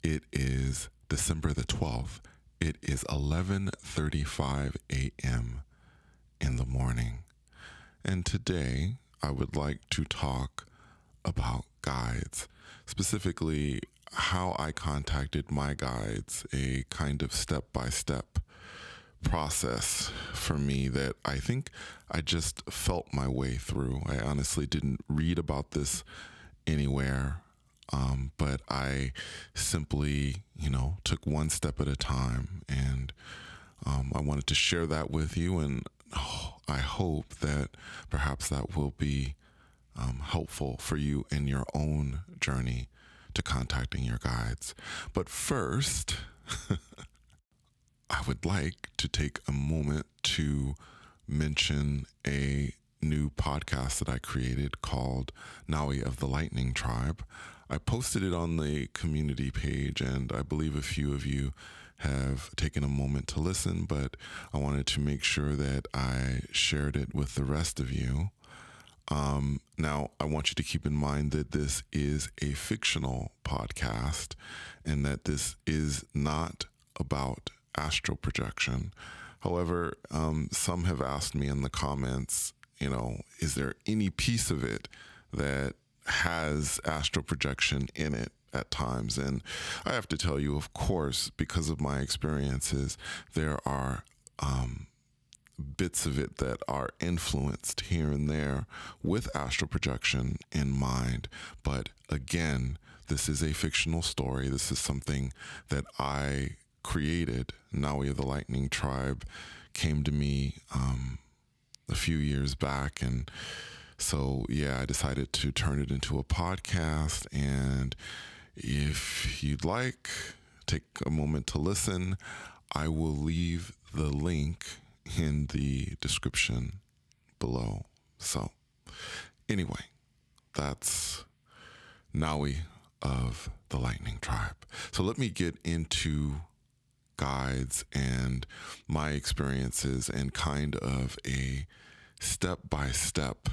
It is December the 12th. It is 11:35 a.m. in the morning. And today I would like to talk about guides, specifically how I contacted my guides, a kind of step-by-step process for me that I think I just felt my way through. I honestly didn't read about this anywhere, but I simply, took one step at a time, and I wanted to share that with you, and I hope that perhaps that will be helpful for you in your own journey to contacting your guides. But first, I would like to take a moment to mention a new podcast that I created called Nawi of the Lightning Tribe. I posted it on the community page, and I believe a few of you have taken a moment to listen, but I wanted to make sure that I shared it with the rest of you. Now, I want you to keep in mind that this is a fictional podcast and that this is not about astral projection. However, some have asked me in the comments, is there any piece of it that has astral projection in it at times? And I have to tell you, of course, because of my experiences, there are bits of it that are influenced here and there with astral projection in mind. But again, this is a fictional story. This is something that I created. Nawi of the Lightning Tribe came to me a few years back, and so I decided to turn it into a podcast. And if you'd like, take a moment to listen. I will leave the link in the description below. So anyway, that's Nawi of the Lightning Tribe. So let me get into guides and my experiences and kind of a step-by-step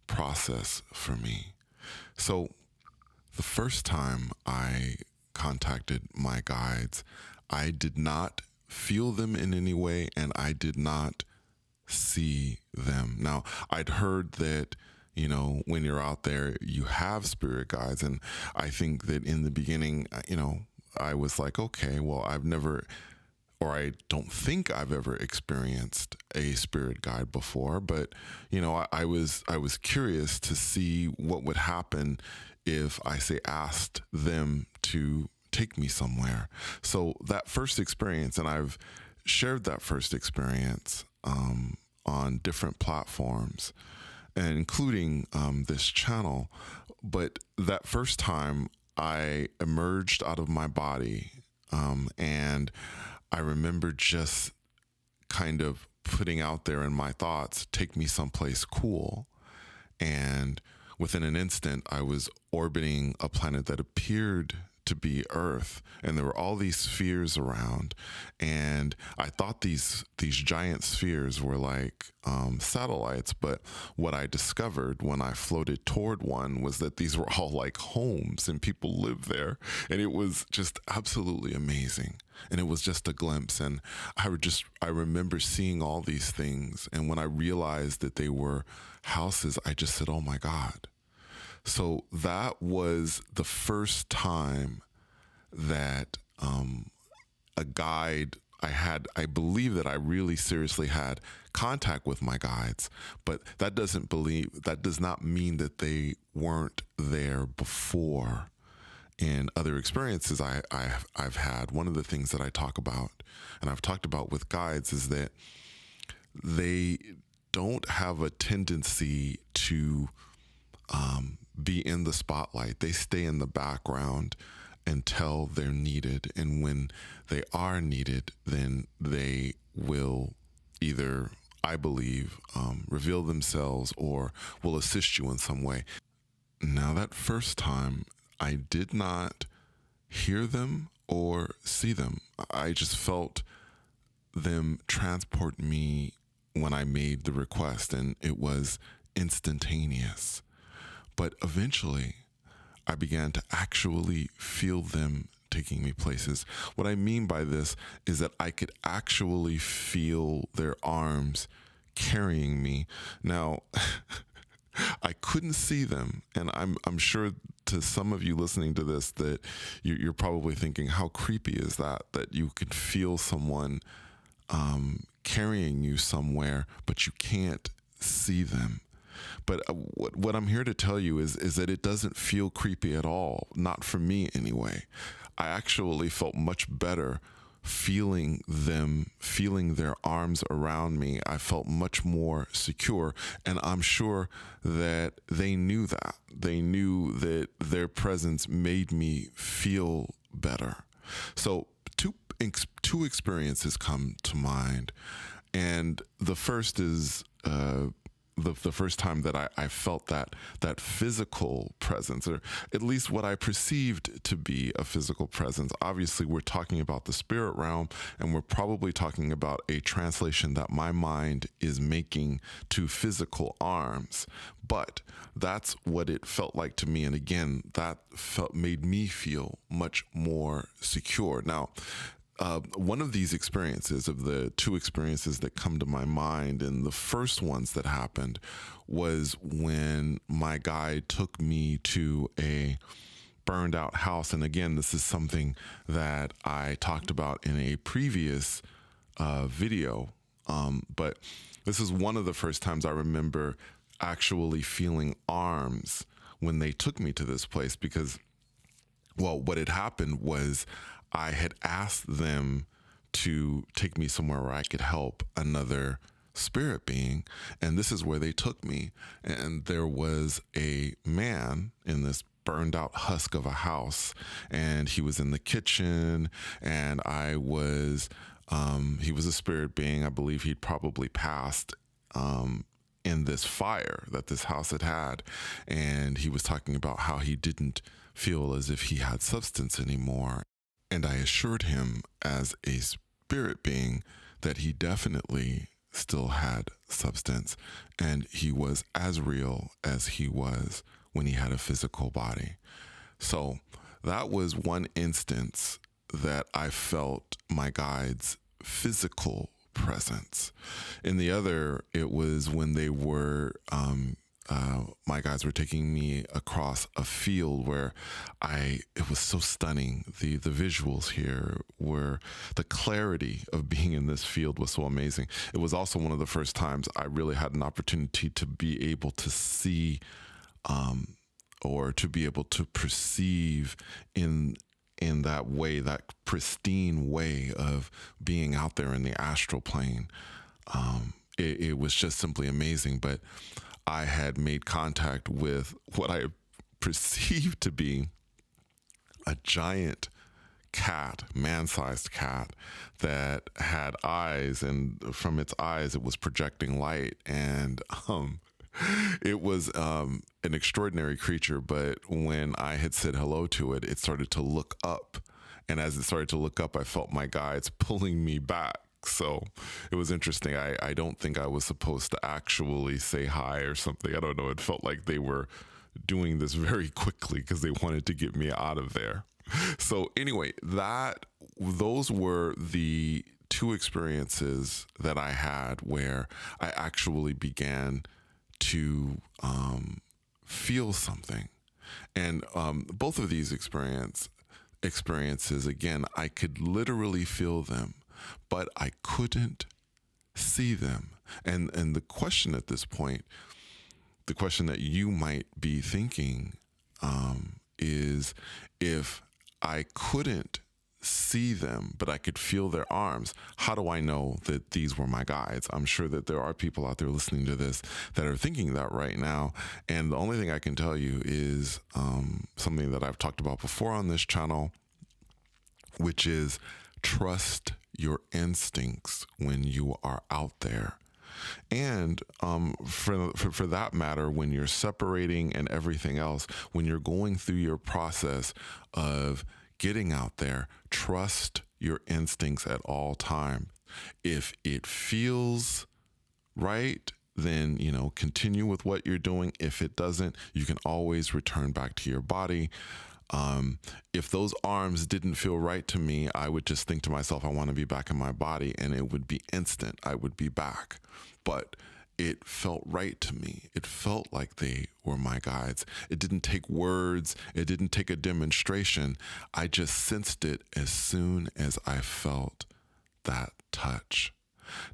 process for me. So the first time I contacted my guides, I did not feel them in any way, and I did not see them. Now, I'd heard that, when you're out there, you have spirit guides. And I think that in the beginning, I was like, okay, well, I don't think I've ever experienced a spirit guide before, but I was curious to see what would happen if I asked them to take me somewhere. So that first experience, and I've shared that first experience on different platforms, and including this channel. But that first time, I emerged out of my body, and I remember just kind of putting out there in my thoughts, take me someplace cool. And within an instant, I was orbiting a planet that appeared to be Earth, and there were all these spheres around, and I thought these giant spheres were like satellites, but what I discovered when I floated toward one was that these were all like homes and people lived there, and it was just absolutely amazing. And it was just a glimpse, and I remember seeing all these things, and when I realized that they were houses, I just said, oh my God. So that was the first time that a guide I believe that I really seriously had contact with my guides, but that does not mean that they weren't there before. In other experiences I've had, one of the things that I talk about, and I've talked about with guides, is that they don't have a tendency to be in the spotlight. They stay in the background until they're needed. And when they are needed, then they will either, I believe, reveal themselves or will assist you in some way. Now, that first time, I did not hear them or see them. I just felt them transport me when I made the request, and it was instantaneous. But eventually, I began to actually feel them taking me places. What I mean by this is that I could actually feel their arms carrying me. Now, I couldn't see them, and I'm sure to some of you listening to this that you're probably thinking, how creepy is that you could feel someone carrying you somewhere, but you can't see them. But what I'm here to tell you is that it doesn't feel creepy at all, not for me anyway. I actually felt much better feeling them, feeling their arms around me. I felt much more secure, and I'm sure that they knew that. They knew that their presence made me feel better. So two experiences come to mind, and the first is the first time that I felt that physical presence, or at least what I perceived to be a physical presence. Obviously, we're talking about the spirit realm, and we're probably talking about a translation that my mind is making to physical arms. But that's what it felt like to me, and again, that made me feel much more secure. Now, one of these experiences, of the two experiences that come to my mind, and the first ones that happened, was when my guide took me to a burned out house. And again, this is something that I talked about in a previous video, but this is one of the first times I remember actually feeling arms when they took me to this place, because, well, what had happened was I had asked them to take me somewhere where I could help another spirit being, and this is where they took me. And there was a man in this burned out husk of a house, and he was in the kitchen, and he was a spirit being. I believe he'd probably passed in this fire that this house had had, and he was talking about how he didn't feel as if he had substance anymore. And I assured him, as a spirit being, that he definitely still had substance, and he was as real as he was when he had a physical body. So that was one instance that I felt my guide's physical presence. In the other, it was when they were my guides were taking me across a field where it was so stunning. The visuals here were, the clarity of being in this field was so amazing. It was also one of the first times I really had an opportunity to be able to see or to be able to perceive in that way, that pristine way of being out there in the astral plane. It was just simply amazing. But I had made contact with what I perceived to be a giant cat, man-sized cat, that had eyes, and from its eyes it was projecting light. And it was an extraordinary creature. But when I had said hello to it, it started to look up. And as it started to look up, I felt my guides pulling me back. So it was interesting. I don't think I was supposed to actually say hi or something. I don't know. It felt like they were doing this very quickly because they wanted to get me out of there. So anyway, those were the two experiences that I had where I actually began to feel something. And both of these experiences, again, I could literally feel them, but I couldn't see them. And the question at this point, the question that you might be thinking is, if I couldn't see them, but I could feel their arms, how do I know that these were my guides? I'm sure that there are people out there listening to this that are thinking that right now. And the only thing I can tell you is something that I've talked about before on this channel, which is trust your instincts when you are out there. And for that matter, when you're separating and everything else, when you're going through your process of getting out there, trust your instincts at all time. If it feels right, then, continue with what you're doing. If it doesn't, you can always return back to your body. If those arms didn't feel right to me, I would just think to myself, I want to be back in my body, and it would be instant. I would be back. But it felt right to me. It felt like they were my guides. It didn't take words. It didn't take a demonstration. I just sensed it as soon as I felt that touch.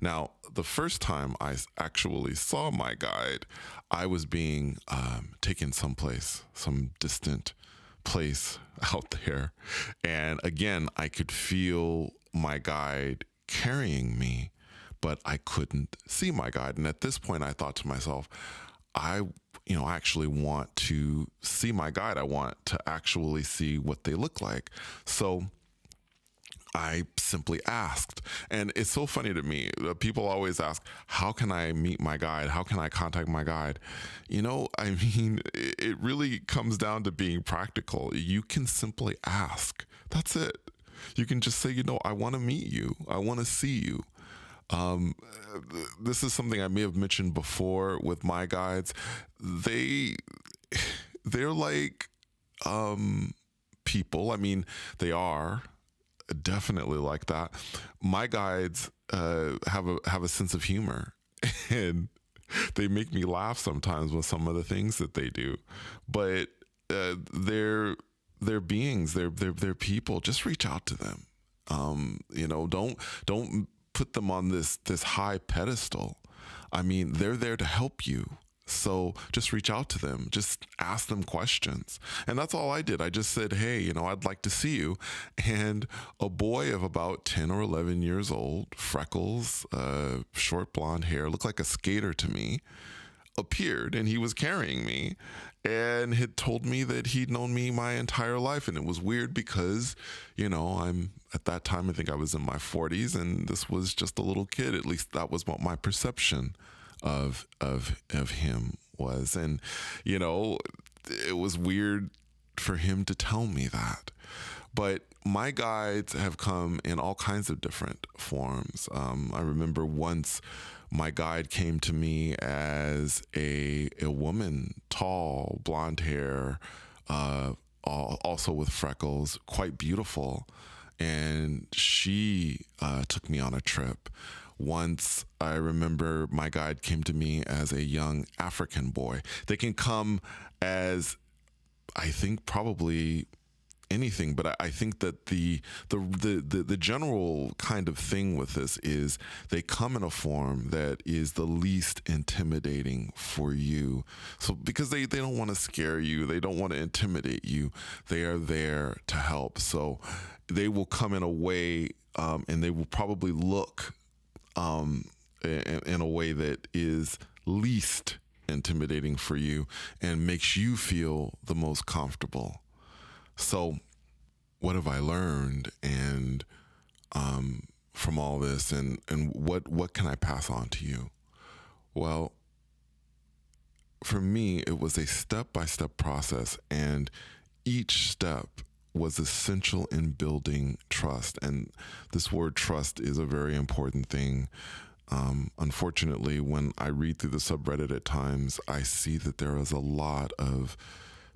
Now, the first time I actually saw my guide, I was being taken someplace, some distant place out there. And again, I could feel my guide carrying me, but I couldn't see my guide. And at this point, I thought to myself, I actually want to see my guide. I want to actually see what they look like. So I simply asked. And it's so funny to me. People always ask, how can I meet my guide? How can I contact my guide? It really comes down to being practical. You can simply ask. That's it. You can just say, I want to meet you. I want to see you. This is something I may have mentioned before with my guides. They're like people. They are definitely like that. My guides have a sense of humor, and they make me laugh sometimes with some of the things that they do. But they're beings. They're people. Just reach out to them. Don't put them on this high pedestal. They're there to help you. So just reach out to them, just ask them questions. And that's all I did. I just said, hey, I'd like to see you. And a boy of about 10 or 11 years old, freckles, short blonde hair, looked like a skater to me, appeared, and he was carrying me and had told me that he'd known me my entire life. And it was weird because, I'm at that time, I think I was in my 40s, and this was just a little kid. At least that was what my perception of him was. And it was weird for him to tell me that. But my guides have come in all kinds of different forms. I remember once my guide came to me as a woman, tall, blonde hair, also with freckles, quite beautiful. And she took me on a trip. Once I remember my guide came to me as a young African boy. They can come as, I think, probably anything, but I think that the general kind of thing with this is they come in a form that is the least intimidating for you. So because they don't want to scare you, they don't want to intimidate you, they are there to help. So they will come in a way, and they will probably look in a way that is least intimidating for you and makes you feel the most comfortable. So what have I learned and from all this, and what can I pass on to you? Well, for me, it was a step-by-step process, and each step was essential in building trust. And this word trust is a very important thing. Unfortunately, when I read through the subreddit at times, I see that there is a lot of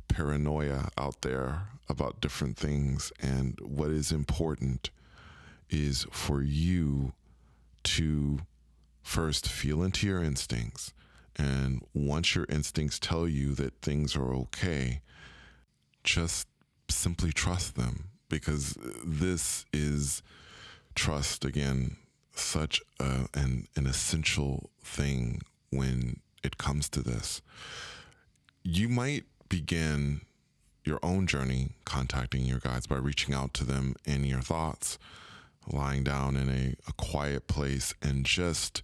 paranoia out there about different things. And what is important is for you to first feel into your instincts. And once your instincts tell you that things are okay, just simply trust them, because this is trust, again, such an essential thing when it comes to this. You might begin your own journey contacting your guides by reaching out to them in your thoughts, lying down in a quiet place and just,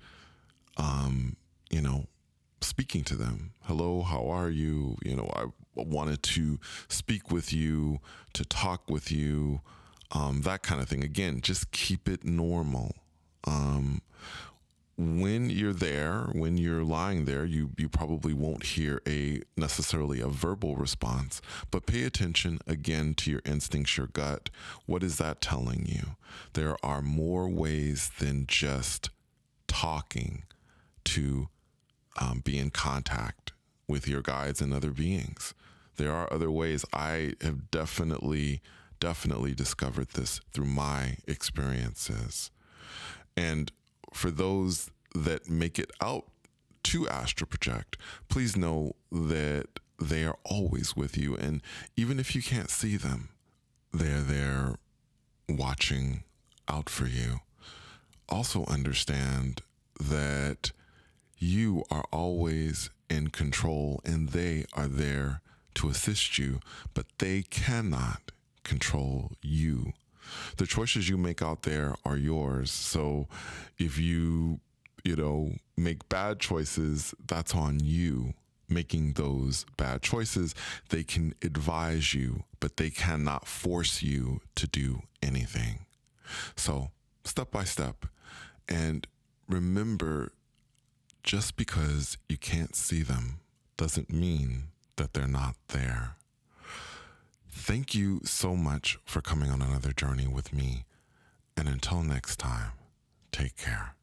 speaking to them. Hello, how are you? I wanted to speak with you, to talk with you, that kind of thing. Again, just keep it normal. When you're there, when you're lying there, you probably won't hear necessarily a verbal response, but pay attention again to your instincts, your gut. What is that telling you? There are more ways than just talking to be in contact with your guides and other beings. There are other ways. I have definitely discovered this through my experiences. And for those that make it out to astral project, please know that they are always with you. And even if you can't see them, they're there watching out for you. Also understand that you are always in control and they are there to assist you, but they cannot control you. The choices you make out there are yours. So if you make bad choices, that's on you making those bad choices. They can advise you, but they cannot force you to do anything. So step by step. And remember, just because you can't see them doesn't mean that they're not there. Thank you so much for coming on another journey with me. And until next time, take care.